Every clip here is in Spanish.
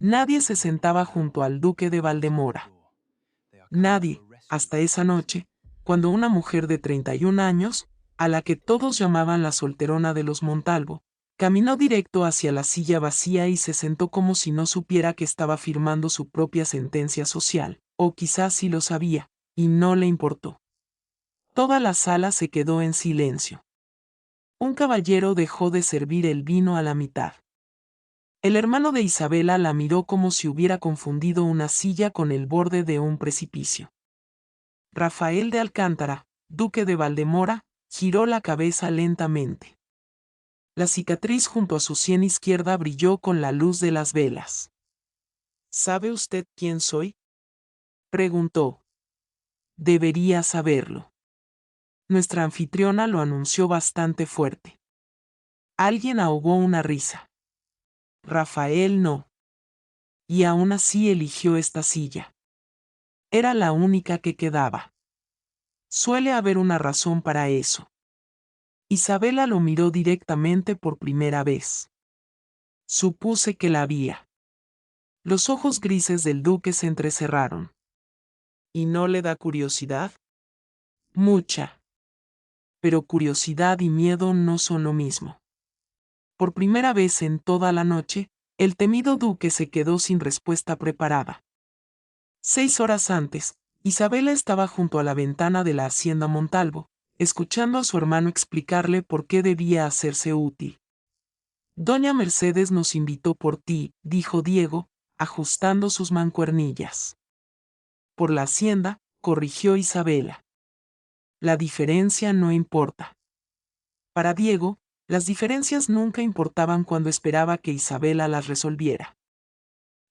Nadie se sentaba junto al duque de Valdemora. Nadie, hasta esa noche, cuando una mujer de 31 años, a la que todos llamaban la solterona de los Montalvo, caminó directo hacia la silla vacía y se sentó como si no supiera que estaba firmando su propia sentencia social, o quizás sí lo sabía, y no le importó. Toda la sala se quedó en silencio. Un caballero dejó de servir el vino a la mitad. El hermano de Isabela la miró como si hubiera confundido una silla con el borde de un precipicio. Rafael de Alcántara, duque de Valdemora, giró la cabeza lentamente. La cicatriz junto a su sien izquierda brilló con la luz de las velas. ¿Sabe usted quién soy?, preguntó. Debería saberlo. Nuestra anfitriona lo anunció bastante fuerte. Alguien ahogó una risa. Rafael no. Y aún así eligió esta silla. Era la única que quedaba. Suele haber una razón para eso. Isabela lo miró directamente por primera vez. Supuse que la había. Los ojos grises del duque se entrecerraron. ¿Y no le da curiosidad? Mucha. Pero curiosidad y miedo no son lo mismo. Por primera vez en toda la noche, el temido duque se quedó sin respuesta preparada. 6 horas antes, Isabela estaba junto a la ventana de la hacienda Montalvo, escuchando a su hermano explicarle por qué debía hacerse útil. Doña Mercedes nos invitó por ti, dijo Diego, ajustando sus mancuernillas. Por la hacienda, corrigió Isabela. La diferencia no importa. Para Diego, las diferencias nunca importaban cuando esperaba que Isabela las resolviera.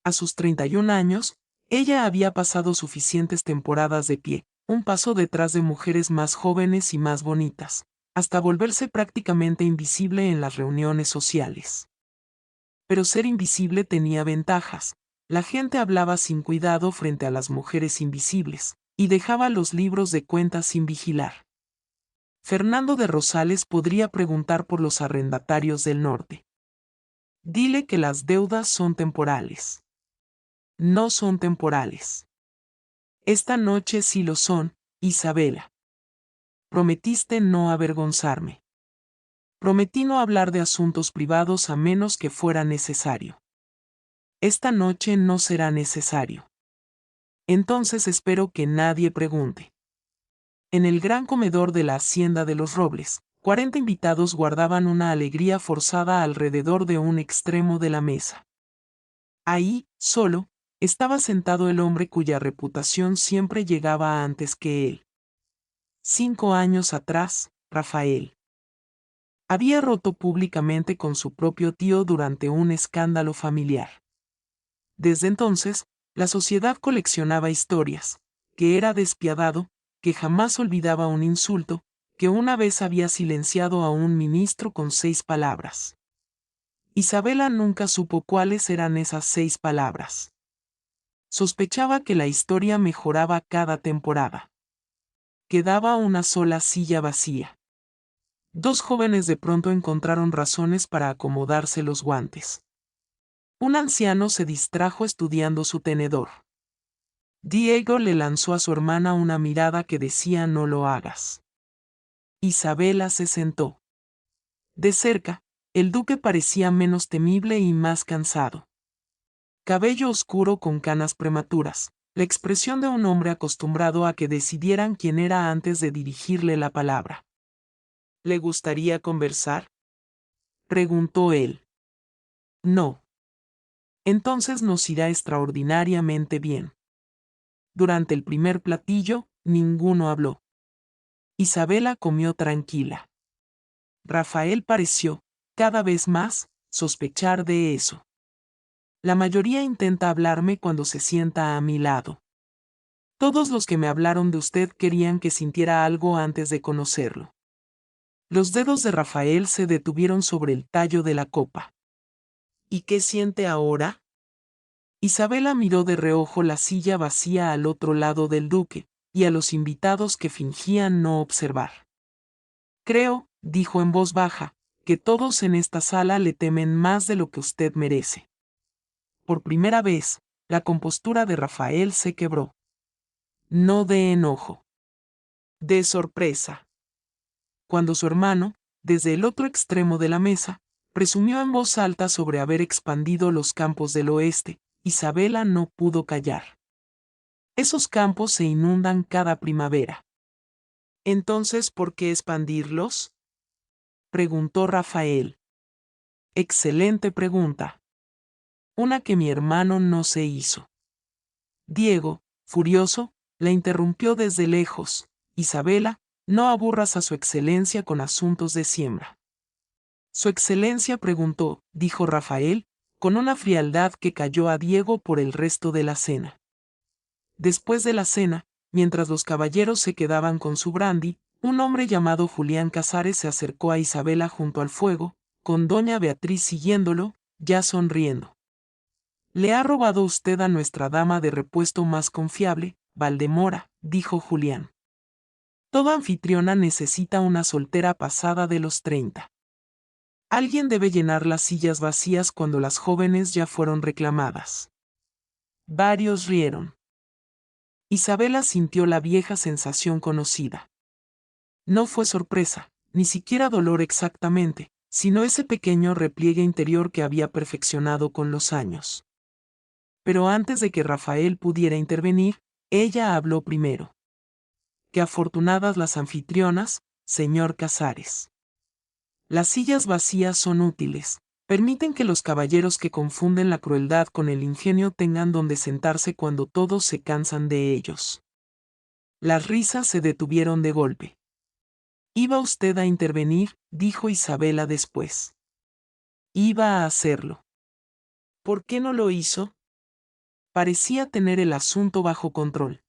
A sus 31 años, ella había pasado suficientes temporadas de pie, un paso detrás de mujeres más jóvenes y más bonitas, hasta volverse prácticamente invisible en las reuniones sociales. Pero ser invisible tenía ventajas. La gente hablaba sin cuidado frente a las mujeres invisibles, y dejaba los libros de cuentas sin vigilar. Fernando de Rosales podría preguntar por los arrendatarios del norte. Dile que las deudas son temporales. No son temporales. Esta noche sí lo son, Isabela. Prometiste no avergonzarme. Prometí no hablar de asuntos privados a menos que fuera necesario. Esta noche no será necesario. Entonces espero que nadie pregunte. En el gran comedor de la hacienda de los Robles, 40 invitados guardaban una alegría forzada alrededor de un extremo de la mesa. Ahí, solo, estaba sentado el hombre cuya reputación siempre llegaba antes que él. 5 años atrás, Rafael había roto públicamente con su propio tío durante un escándalo familiar. Desde entonces, la sociedad coleccionaba historias, que era despiadado, que jamás olvidaba un insulto, que una vez había silenciado a un ministro con 6 palabras. Isabela nunca supo cuáles eran esas 6 palabras. Sospechaba que la historia mejoraba cada temporada. Quedaba una sola silla vacía. 2 jóvenes de pronto encontraron razones para acomodarse los guantes. Un anciano se distrajo estudiando su tenedor. Diego le lanzó a su hermana una mirada que decía no lo hagas. Isabela se sentó. De cerca, el duque parecía menos temible y más cansado. Cabello oscuro con canas prematuras, la expresión de un hombre acostumbrado a que decidieran quién era antes de dirigirle la palabra. ¿Le gustaría conversar?, preguntó él. No. Entonces nos irá extraordinariamente bien. Durante el primer platillo, ninguno habló. Isabela comió tranquila. Rafael pareció, cada vez más, sospechar de eso. La mayoría intenta hablarme cuando se sienta a mi lado. Todos los que me hablaron de usted querían que sintiera algo antes de conocerlo. Los dedos de Rafael se detuvieron sobre el tallo de la copa. ¿Y qué siente ahora?, Isabela miró de reojo la silla vacía al otro lado del duque, y a los invitados que fingían no observar. Creo, dijo en voz baja, que todos en esta sala le temen más de lo que usted merece. Por primera vez, la compostura de Rafael se quebró. No de enojo. De sorpresa. Cuando su hermano, desde el otro extremo de la mesa, presumió en voz alta sobre haber expandido los campos del oeste, Isabela no pudo callar. Esos campos se inundan cada primavera. Entonces, ¿por qué expandirlos? Preguntó Rafael. Excelente pregunta. Una que mi hermano no se hizo. Diego, furioso, la interrumpió desde lejos. Isabela, no aburras a su excelencia con asuntos de siembra. Su excelencia preguntó, dijo Rafael, con una frialdad que cayó a Diego por el resto de la cena. Después de la cena, mientras los caballeros se quedaban con su brandy, un hombre llamado Julián Casares se acercó a Isabela junto al fuego, con doña Beatriz siguiéndolo, ya sonriendo. «Le ha robado usted a nuestra dama de repuesto más confiable, Valdemora», dijo Julián. «Toda anfitriona necesita una soltera pasada de los 30. Alguien debe llenar las sillas vacías cuando las jóvenes ya fueron reclamadas». Varios rieron. Isabela sintió la vieja sensación conocida. No fue sorpresa, ni siquiera dolor exactamente, sino ese pequeño repliegue interior que había perfeccionado con los años. Pero antes de que Rafael pudiera intervenir, ella habló primero. «Qué afortunadas las anfitrionas, señor Casares. Las sillas vacías son útiles, permiten que los caballeros que confunden la crueldad con el ingenio tengan donde sentarse cuando todos se cansan de ellos». Las risas se detuvieron de golpe. «Iba usted a intervenir», dijo Isabela después. «Iba a hacerlo». «¿Por qué no lo hizo?» Parecía tener el asunto bajo control.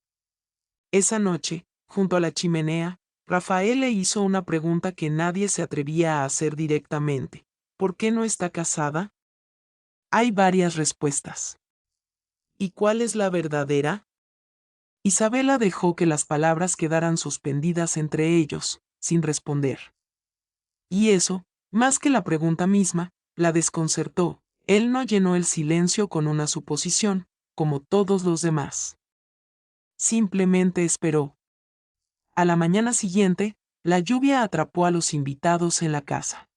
Esa noche, junto a la chimenea, Rafael le hizo una pregunta que nadie se atrevía a hacer directamente. «¿Por qué no está casada?» Hay varias respuestas. ¿Y cuál es la verdadera? Isabela dejó que las palabras quedaran suspendidas entre ellos, sin responder. Y eso, más que la pregunta misma, la desconcertó. Él no llenó el silencio con una suposición, como todos los demás. Simplemente esperó. A la mañana siguiente, la lluvia atrapó a los invitados en la casa.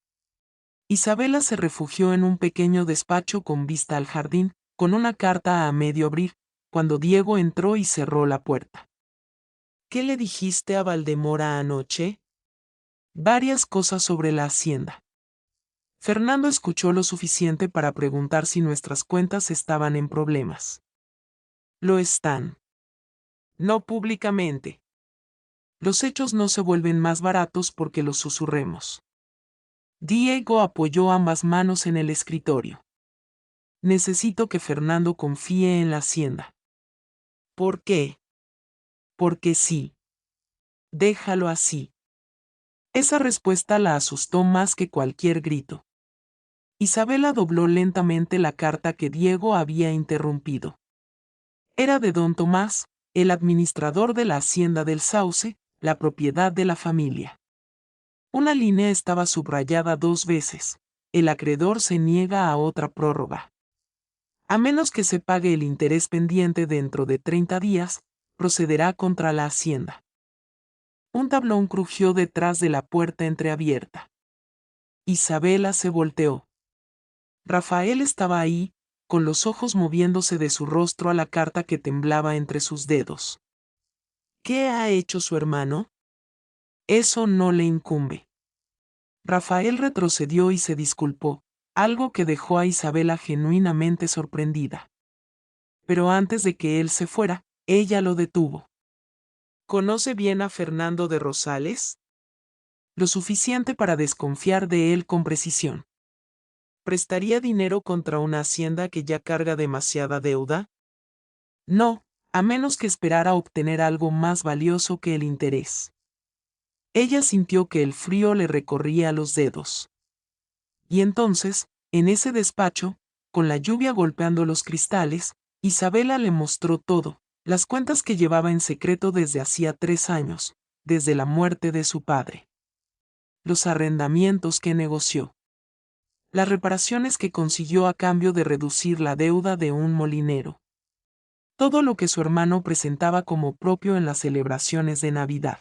Isabela se refugió en un pequeño despacho con vista al jardín, con una carta a medio abrir, cuando Diego entró y cerró la puerta. «¿Qué le dijiste a Valdemora anoche?» «Varias cosas sobre la hacienda». Fernando escuchó lo suficiente para preguntar si nuestras cuentas estaban en problemas. «Lo están». «No públicamente». «Los hechos no se vuelven más baratos porque los susurremos». Diego apoyó ambas manos en el escritorio. «Necesito que Fernando confíe en la hacienda». «¿Por qué?» «Porque sí». «Déjalo así». Esa respuesta la asustó más que cualquier grito. Isabela dobló lentamente la carta que Diego había interrumpido. Era de don Tomás, el administrador de la hacienda del Sauce, la propiedad de la familia. Una línea estaba subrayada 2 veces. El acreedor se niega a otra prórroga. A menos que se pague el interés pendiente dentro de 30 días, procederá contra la hacienda. Un tablón crujió detrás de la puerta entreabierta. Isabela se volteó. Rafael estaba ahí, con los ojos moviéndose de su rostro a la carta que temblaba entre sus dedos. ¿Qué ha hecho su hermano? Eso no le incumbe. Rafael retrocedió y se disculpó, algo que dejó a Isabela genuinamente sorprendida. Pero antes de que él se fuera, ella lo detuvo. ¿Conoce bien a Fernando de Rosales? Lo suficiente para desconfiar de él con precisión. ¿Prestaría dinero contra una hacienda que ya carga demasiada deuda? No, a menos que esperara obtener algo más valioso que el interés. Ella sintió que el frío le recorría los dedos. Y entonces, en ese despacho, con la lluvia golpeando los cristales, Isabela le mostró todo, las cuentas que llevaba en secreto desde hacía 3 años, desde la muerte de su padre. Los arrendamientos que negoció. las reparaciones que consiguió a cambio de reducir la deuda de un molinero. Todo lo que su hermano presentaba como propio en las celebraciones de Navidad.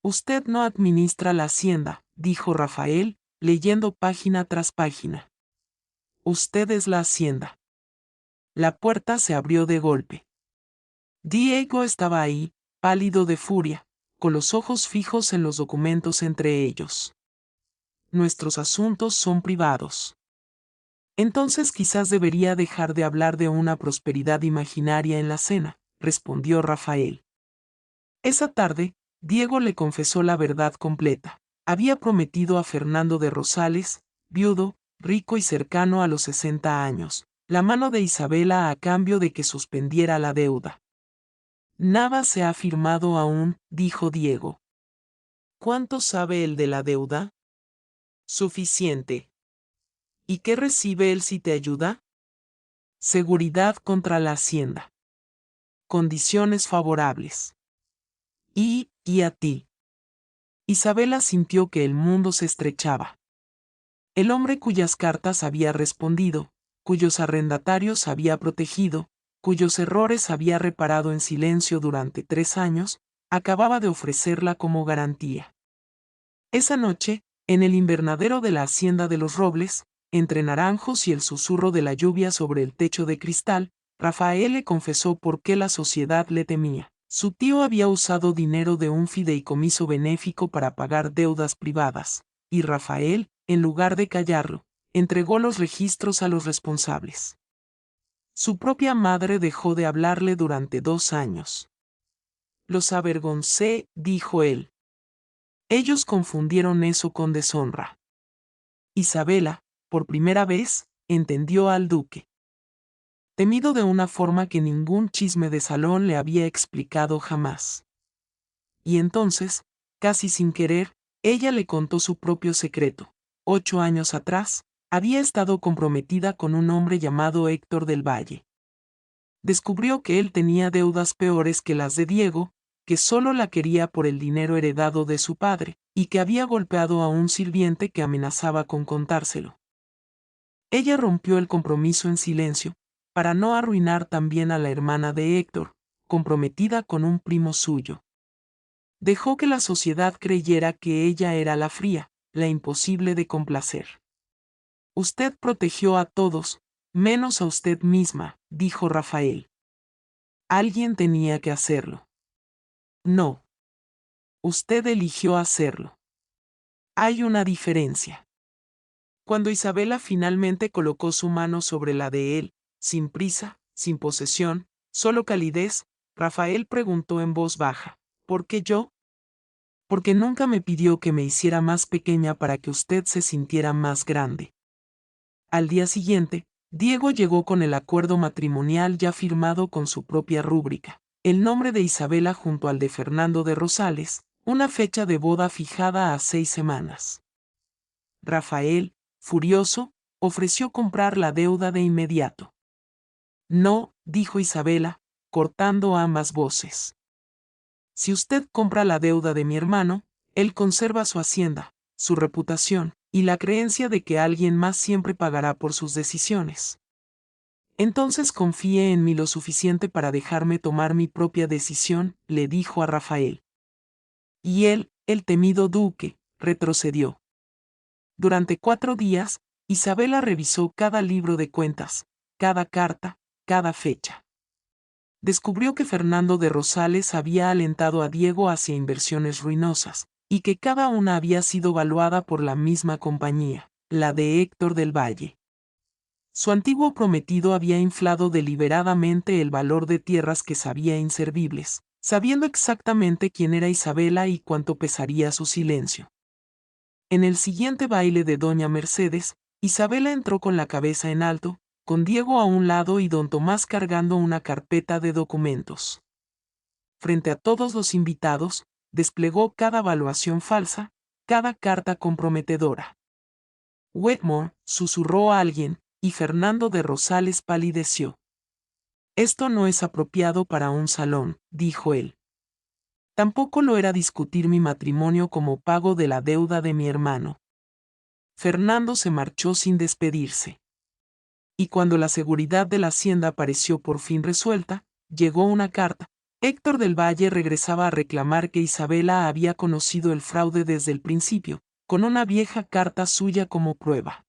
Usted no administra la hacienda, dijo Rafael, leyendo página tras página. Usted es la hacienda. La puerta se abrió de golpe. Diego estaba ahí, pálido de furia, con los ojos fijos en los documentos entre ellos. Nuestros asuntos son privados. Entonces quizás debería dejar de hablar de una prosperidad imaginaria en la cena, respondió Rafael. Esa tarde, Diego le confesó la verdad completa. Había prometido a Fernando de Rosales, viudo, rico y cercano a los 60 años, la mano de Isabela a cambio de que suspendiera la deuda. Nada se ha firmado aún, dijo Diego. ¿Cuánto sabe él de la deuda? Suficiente. ¿Y qué recibe él si te ayuda? Seguridad contra la hacienda. Condiciones favorables. Y a ti. Isabela sintió que el mundo se estrechaba. El hombre cuyas cartas había respondido, cuyos arrendatarios había protegido, cuyos errores había reparado en silencio durante 3 años, acababa de ofrecerla como garantía. Esa noche, en el invernadero de la hacienda de los Robles, entre naranjos y el susurro de la lluvia sobre el techo de cristal, Rafael le confesó por qué la sociedad le temía. Su tío había usado dinero de un fideicomiso benéfico para pagar deudas privadas, y Rafael, en lugar de callarlo, entregó los registros a los responsables. Su propia madre dejó de hablarle durante 2 años. Los avergoncé, dijo él. Ellos confundieron eso con deshonra. Isabela, por primera vez, entendió al duque. Temido de una forma que ningún chisme de salón le había explicado jamás. Y entonces, casi sin querer, ella le contó su propio secreto. 8 años atrás, había estado comprometida con un hombre llamado Héctor del Valle. Descubrió que él tenía deudas peores que las de Diego, que solo la quería por el dinero heredado de su padre, y que había golpeado a un sirviente que amenazaba con contárselo. Ella rompió el compromiso en silencio, para no arruinar también a la hermana de Héctor, comprometida con un primo suyo. Dejó que la sociedad creyera que ella era la fría, la imposible de complacer. Usted protegió a todos, menos a usted misma, dijo Rafael. Alguien tenía que hacerlo. No. Usted eligió hacerlo. Hay una diferencia. Cuando Isabela finalmente colocó su mano sobre la de él, sin prisa, sin posesión, solo calidez, Rafael preguntó en voz baja, ¿por qué yo? Porque nunca me pidió que me hiciera más pequeña para que usted se sintiera más grande. Al día siguiente, Diego llegó con el acuerdo matrimonial ya firmado con su propia rúbrica, el nombre de Isabela junto al de Fernando de Rosales, una fecha de boda fijada a 6 semanas. Rafael, furioso, ofreció comprar la deuda de inmediato. No, dijo Isabela, cortando ambas voces. Si usted compra la deuda de mi hermano, él conserva su hacienda, su reputación, y la creencia de que alguien más siempre pagará por sus decisiones. Entonces confíe en mí lo suficiente para dejarme tomar mi propia decisión, le dijo a Rafael. Y él, el temido duque, retrocedió. Durante 4 días, Isabela revisó cada libro de cuentas, cada carta, cada fecha. Descubrió que Fernando de Rosales había alentado a Diego hacia inversiones ruinosas, y que cada una había sido valuada por la misma compañía, la de Héctor del Valle. Su antiguo prometido había inflado deliberadamente el valor de tierras que sabía inservibles, sabiendo exactamente quién era Isabela y cuánto pesaría su silencio. En el siguiente baile de doña Mercedes, Isabela entró con la cabeza en alto, con Diego a un lado y don Tomás cargando una carpeta de documentos. Frente a todos los invitados, desplegó cada valuación falsa, cada carta comprometedora. Wetmore, susurró a alguien, y Fernando de Rosales palideció. Esto no es apropiado para un salón, dijo él. Tampoco lo era discutir mi matrimonio como pago de la deuda de mi hermano. Fernando se marchó sin despedirse. Y cuando la seguridad de la hacienda pareció por fin resuelta, llegó una carta. Héctor del Valle regresaba a reclamar que Isabela había conocido el fraude desde el principio, con una vieja carta suya como prueba.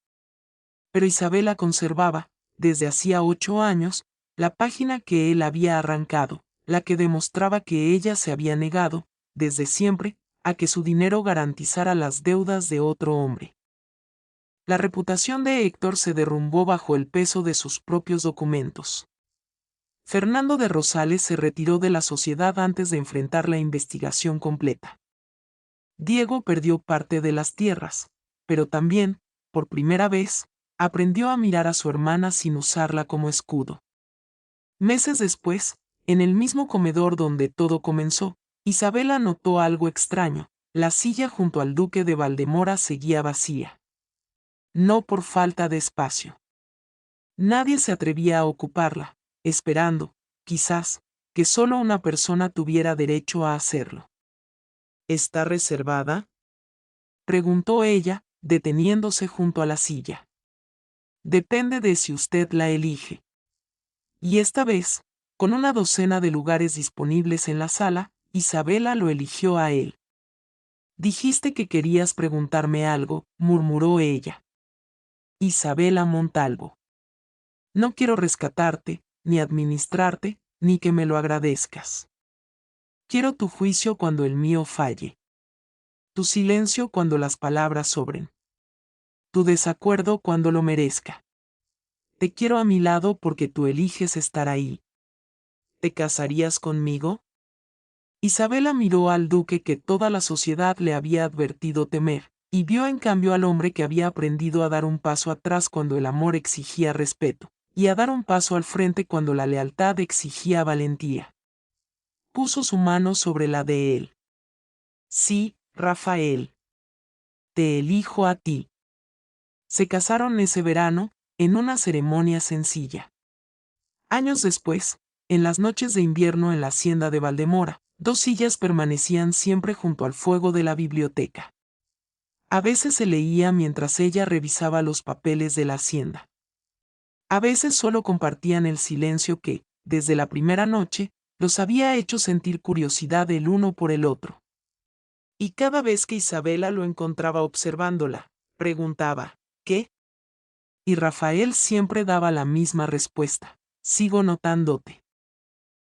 Pero Isabela conservaba, desde hacía 8 años, la página que él había arrancado, la que demostraba que ella se había negado, desde siempre, a que su dinero garantizara las deudas de otro hombre. La reputación de Héctor se derrumbó bajo el peso de sus propios documentos. Fernando de Rosales se retiró de la sociedad antes de enfrentar la investigación completa. Diego perdió parte de las tierras, pero también, por primera vez, aprendió a mirar a su hermana sin usarla como escudo. Meses después, en el mismo comedor donde todo comenzó, Isabela notó algo extraño: la silla junto al duque de Valdemora seguía vacía. No por falta de espacio. Nadie se atrevía a ocuparla, esperando, quizás, que solo una persona tuviera derecho a hacerlo. ¿Está reservada?, preguntó ella, deteniéndose junto a la silla. Depende de si usted la elige. Y esta vez, con una docena de lugares disponibles en la sala, Isabela lo eligió a él. Dijiste que querías preguntarme algo, murmuró ella. Isabela Montalvo. No quiero rescatarte, ni administrarte, ni que me lo agradezcas. Quiero tu juicio cuando el mío falle. Tu silencio cuando las palabras sobren. Tu desacuerdo cuando lo merezca. Te quiero a mi lado porque tú eliges estar ahí. ¿Te casarías conmigo? Isabela miró al duque que toda la sociedad le había advertido temer, y vio en cambio al hombre que había aprendido a dar un paso atrás cuando el amor exigía respeto, y a dar un paso al frente cuando la lealtad exigía valentía. Puso su mano sobre la de él. Sí, Rafael. Te elijo a ti. Se casaron ese verano, en una ceremonia sencilla. Años después, en las noches de invierno en la hacienda de Valdemora, 2 sillas permanecían siempre junto al fuego de la biblioteca. A veces se leía mientras ella revisaba los papeles de la hacienda. A veces solo compartían el silencio que, desde la primera noche, los había hecho sentir curiosidad el uno por el otro. Y cada vez que Isabela lo encontraba observándola, preguntaba, ¿qué? Y Rafael siempre daba la misma respuesta: sigo notándote.